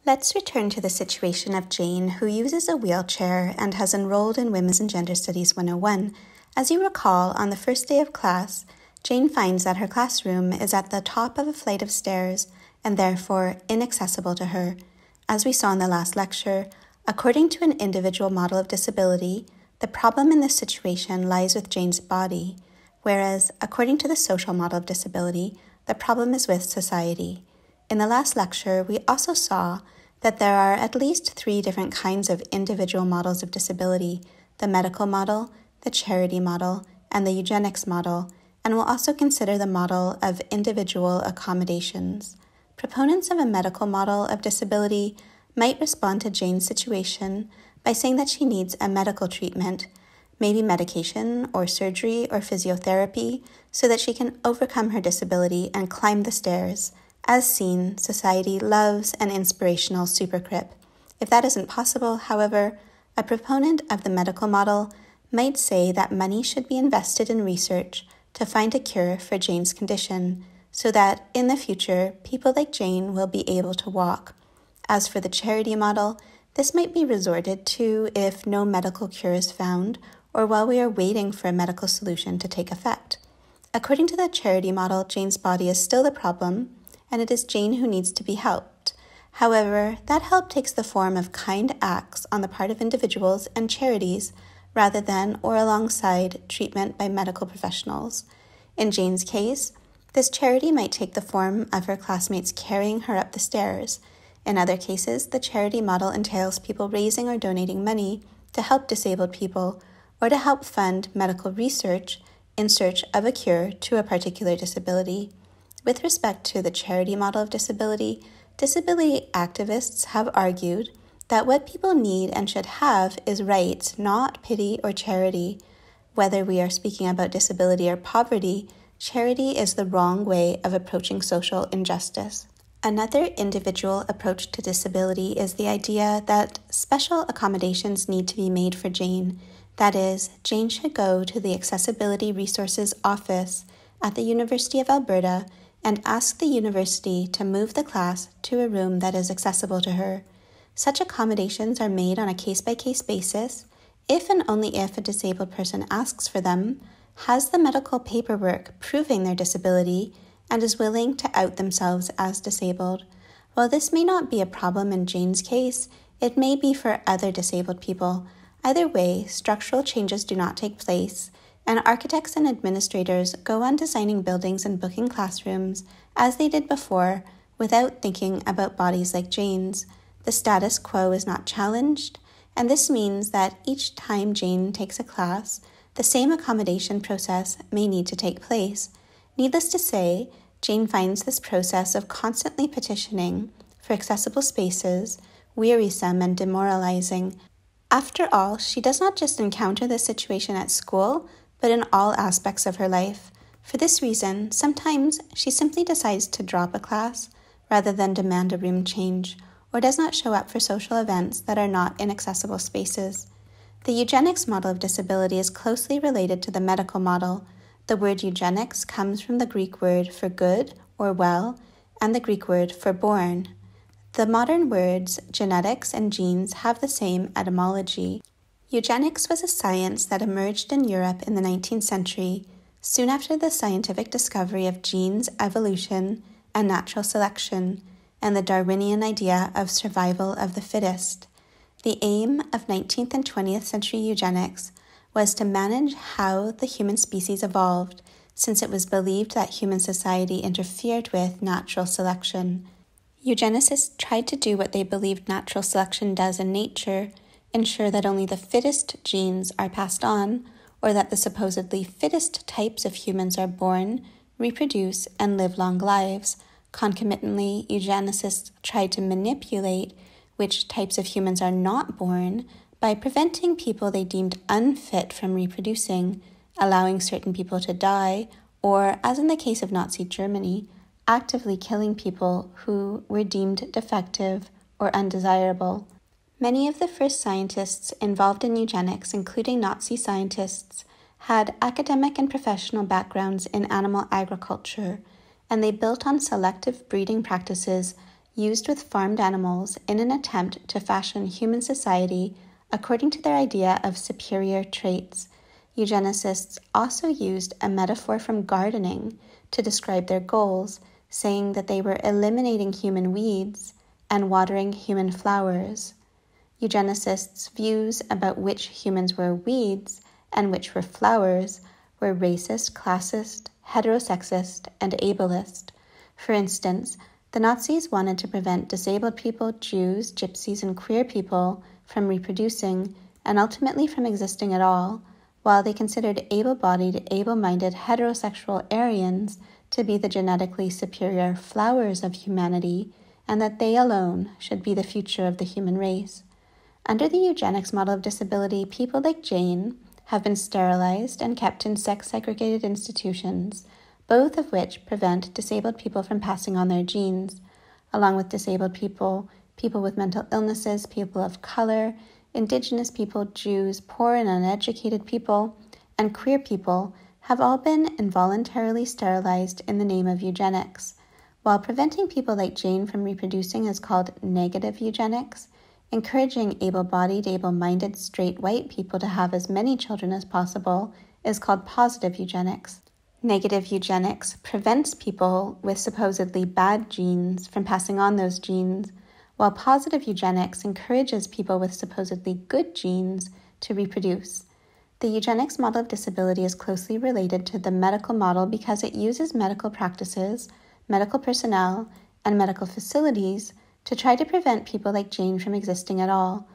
Let's return to the situation of Jane, who uses a wheelchair and has enrolled in Women's and Gender Studies 101. As you recall, on the first day of class, Jane finds that her classroom is at the top of a flight of stairs and therefore inaccessible to her. As we saw in the last lecture, according to an individual model of disability, the problem in this situation lies with Jane's body, whereas according to the social model of disability, the problem is with society. In the last lecture, we also saw that there are at least 3 different kinds of individual models of disability: the medical model, the charity model, and the eugenics model, and we'll also consider the model of individual accommodations. Proponents of a medical model of disability might respond to Jane's situation by saying that she needs a medical treatment, maybe medication or surgery or physiotherapy, so that she can overcome her disability and climb the stairs. As seen, society loves an inspirational supercrip. If that isn't possible, however, a proponent of the medical model might say that money should be invested in research to find a cure for Jane's condition, so that in the future, people like Jane will be able to walk. As for the charity model, this might be resorted to if no medical cure is found or while we are waiting for a medical solution to take effect. According to the charity model, Jane's body is still the problem, and it is Jane who needs to be helped. However, that help takes the form of kind acts on the part of individuals and charities rather than or alongside treatment by medical professionals. In Jane's case, this charity might take the form of her classmates carrying her up the stairs. In other cases, the charity model entails people raising or donating money to help disabled people or to help fund medical research in search of a cure to a particular disability. With respect to the charity model of disability, disability activists have argued that what people need and should have is rights, not pity or charity. Whether we are speaking about disability or poverty, charity is the wrong way of approaching social injustice. Another individual approach to disability is the idea that special accommodations need to be made for Jane. That is, Jane should go to the Accessibility Resources Office at the University of Alberta and ask the university to move the class to a room that is accessible to her. Such accommodations are made on a case-by-case basis if and only if a disabled person asks for them, has the medical paperwork proving their disability, and is willing to out themselves as disabled. While this may not be a problem in Jane's case, it may be for other disabled people. Either way, structural changes do not take place, and architects and administrators go on designing buildings and booking classrooms as they did before without thinking about bodies like Jane's. The status quo is not challenged, and this means that each time Jane takes a class, the same accommodation process may need to take place. Needless to say, Jane finds this process of constantly petitioning for accessible spaces wearisome and demoralizing. After all, she does not just encounter this situation at school, but in all aspects of her life. For this reason, sometimes she simply decides to drop a class rather than demand a room change, or does not show up for social events that are not in accessible spaces. The eugenics model of disability is closely related to the medical model. The word eugenics comes from the Greek word for good or well, and the Greek word for born. The modern words genetics and genes have the same etymology. Eugenics was a science that emerged in Europe in the 19th century, soon after the scientific discovery of genes, evolution, and natural selection, and the Darwinian idea of survival of the fittest. The aim of 19th and 20th century eugenics was to manage how the human species evolved, since it was believed that human society interfered with natural selection. Eugenicists tried to do what they believed natural selection does in nature, ensure that only the fittest genes are passed on, or that the supposedly fittest types of humans are born, reproduce, and live long lives. Concomitantly, eugenicists tried to manipulate which types of humans are not born by preventing people they deemed unfit from reproducing, allowing certain people to die, or, as in the case of Nazi Germany, actively killing people who were deemed defective or undesirable. Many of the first scientists involved in eugenics, including Nazi scientists, had academic and professional backgrounds in animal agriculture, and they built on selective breeding practices used with farmed animals in an attempt to fashion human society according to their idea of superior traits. Eugenicists also used a metaphor from gardening to describe their goals, saying that they were eliminating human weeds and watering human flowers. Eugenicists' views about which humans were weeds and which were flowers were racist, classist, heterosexist, and ableist. For instance, the Nazis wanted to prevent disabled people, Jews, gypsies, and queer people from reproducing and ultimately from existing at all, while they considered able-bodied, able-minded heterosexual Aryans to be the genetically superior flowers of humanity, and that they alone should be the future of the human race. Under the eugenics model of disability, people like Jane have been sterilized and kept in sex-segregated institutions, both of which prevent disabled people from passing on their genes. Along with disabled people, people with mental illnesses, people of color, Indigenous people, Jews, poor and uneducated people, and queer people have all been involuntarily sterilized in the name of eugenics. While preventing people like Jane from reproducing is called negative eugenics, encouraging able-bodied, able-minded, straight white people to have as many children as possible is called positive eugenics. Negative eugenics prevents people with supposedly bad genes from passing on those genes, while positive eugenics encourages people with supposedly good genes to reproduce. The eugenics model of disability is closely related to the medical model because it uses medical practices, medical personnel, and medical facilities to try to prevent people like Jane from existing at all.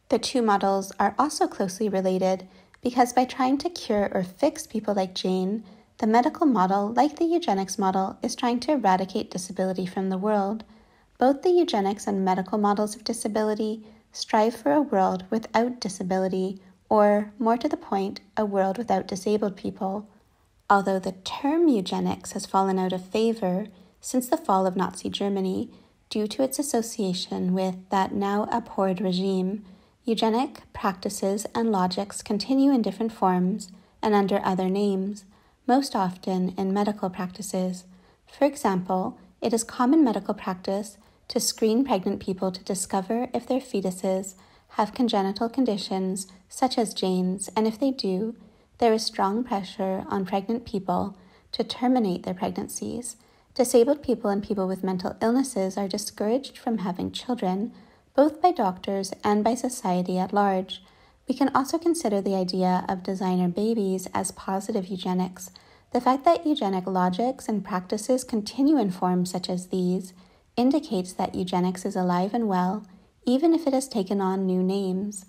The two models are also closely related because by trying to cure or fix people like Jane, the medical model, like the eugenics model, is trying to eradicate disability from the world. Both the eugenics and medical models of disability strive for a world without disability, or, more to the point, a world without disabled people. Although the term eugenics has fallen out of favor since the fall of Nazi Germany due to its association with that now abhorred regime, eugenic practices and logics continue in different forms and under other names, most often in medical practices. For example, it is common medical practice to screen pregnant people to discover if their fetuses have congenital conditions such as Jane's, and if they do, there is strong pressure on pregnant people to terminate their pregnancies. Disabled people and people with mental illnesses are discouraged from having children, both by doctors and by society at large. We can also consider the idea of designer babies as positive eugenics. The fact that eugenic logics and practices continue in forms such as these indicates that eugenics is alive and well, even if it has taken on new names.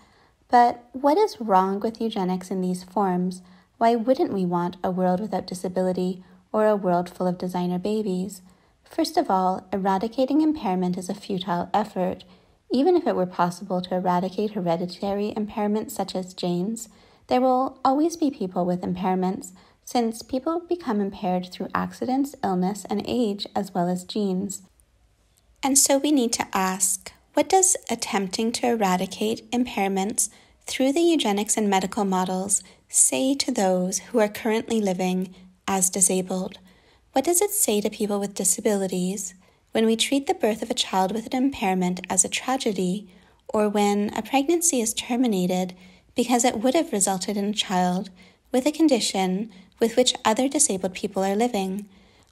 But what is wrong with eugenics in these forms? Why wouldn't we want a world without disability or a world full of designer babies? First of all, eradicating impairment is a futile effort. Even if it were possible to eradicate hereditary impairments such as Jane's, there will always be people with impairments, since people become impaired through accidents, illness, and age, as well as genes. And so we need to ask, what does attempting to eradicate impairments through the eugenics and medical models say to those who are currently living as disabled? What does it say to people with disabilities when we treat the birth of a child with an impairment as a tragedy, or when a pregnancy is terminated because it would have resulted in a child with a condition with which other disabled people are living?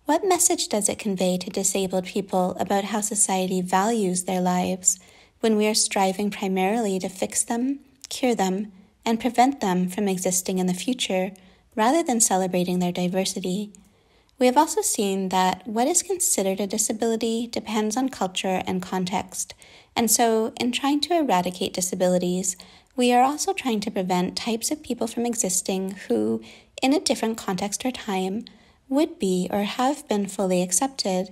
What message does it convey to disabled people about how society values their lives when we are striving primarily to fix them, cure them, and prevent them from existing in the future, rather than celebrating their diversity? We have also seen that what is considered a disability depends on culture and context, and so in trying to eradicate disabilities, we are also trying to prevent types of people from existing who, in a different context or time, would be or have been fully accepted.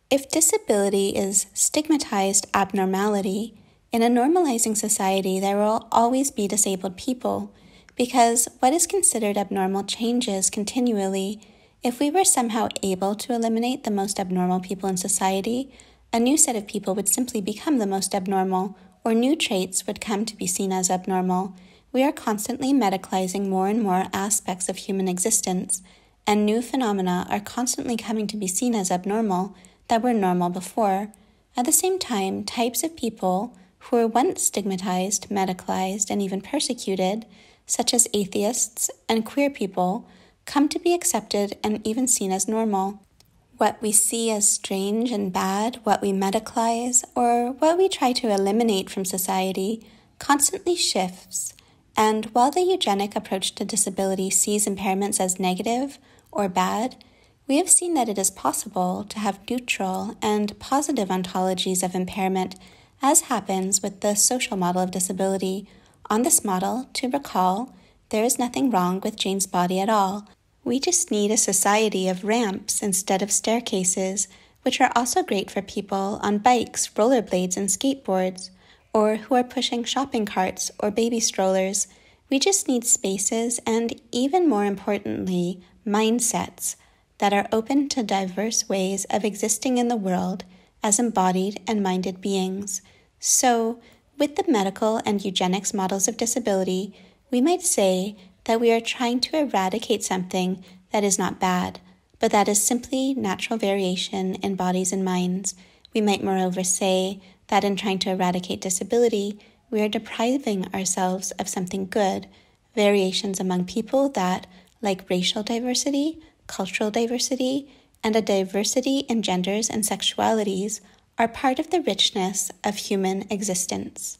If disability is stigmatized abnormality, in a normalizing society there will always be disabled people, because what is considered abnormal changes continually. If we were somehow able to eliminate the most abnormal people in society, a new set of people would simply become the most abnormal, or new traits would come to be seen as abnormal. We are constantly medicalizing more and more aspects of human existence, and new phenomena are constantly coming to be seen as abnormal that were normal before. At the same time, types of people who were once stigmatized, medicalized, and even persecuted, such as atheists and queer people, come to be accepted and even seen as normal. What we see as strange and bad, what we medicalize, or what we try to eliminate from society, constantly shifts. And while the eugenic approach to disability sees impairments as negative or bad, we have seen that it is possible to have neutral and positive ontologies of impairment, as happens with the social model of disability. On this model, to recall, there is nothing wrong with Jane's body at all. We just need a society of ramps instead of staircases, which are also great for people on bikes, rollerblades, and skateboards, or who are pushing shopping carts or baby strollers. We just need spaces and, even more importantly, mindsets that are open to diverse ways of existing in the world as embodied and minded beings. So, with the medical and eugenics models of disability, we might say that we are trying to eradicate something that is not bad, but that is simply natural variation in bodies and minds. We might moreover say that in trying to eradicate disability, we are depriving ourselves of something good, variations among people that, like racial diversity, cultural diversity, and a diversity in genders and sexualities, are part of the richness of human existence.